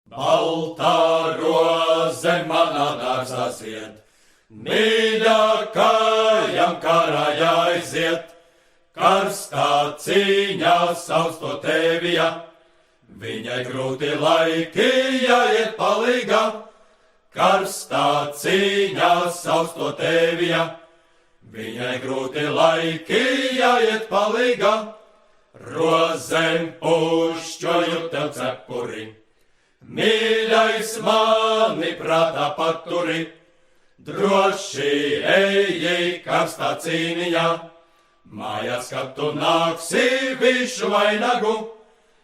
Baltā roze manā dārzā zied, mīļākajam karā jāiziet, karstā cīņā sausto tēvija, viņai grūti laiki jāiet palīgā, karstā cīņā sausto tēvija, viņai grūti laiki jāiet palīgā, rozēm pušķoju tev cepuri. Mīļais mani prātā paturi, droši eji karstā cīniņā, mājās, kad tu nāksi višu vainagu,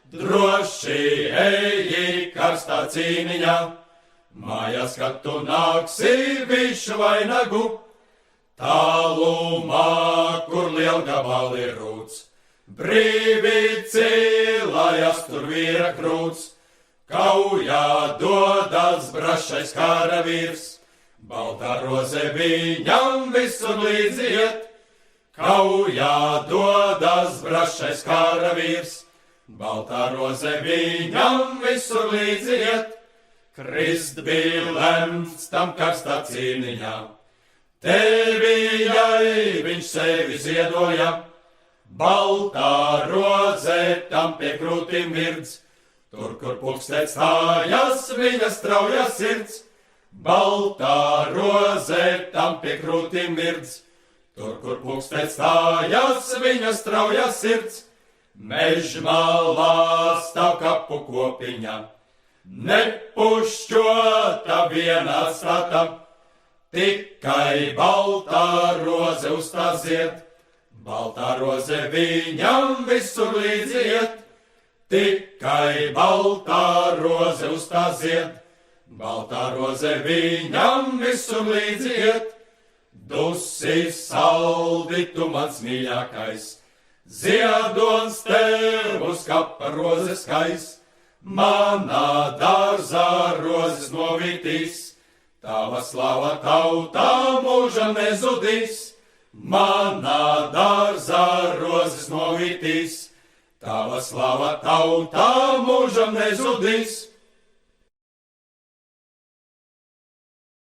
droši eji karstā cīniņā, mājās, kad tu nāksi višu vainagu, tālumā, kur lielgabali rūts, brīvi cilājas tur vīra krūts. Kaujā dodas brašais karavīrs, baltā roze viņam visur līdzi iet. Kaujā dodas brašais karavīrs, baltā roze viņam visur līdzi iet. Krist bija lemts tam karstā cīniņā, tēvijai viņš sevi ziedoja, baltā roze tam pie krūtīm virdz. Tur, kur pulkstēt stājas, viņa strauja sirds, baltā roze tam pie krūtīm virdz. Tur, kur pulkstēt stājas, viņa strauja sirds, mežmalā stāv kapu kopiņa, nepušķota viena stata, tikai baltā roze uz tā zied, baltā roze viņam visur līdzi iet. Tikai baltā roze uz tā zied, baltā roze viņam visur līdzi iet. Dusi saldi tu mans mīļākais, ziedons tev uz kapa rozes skais, manā dārzā rozes novītīs, tava slava tautā mūžam nezudīs, manā dārzā rozes novītīs. Tava slava tautā mūžam nezudīs.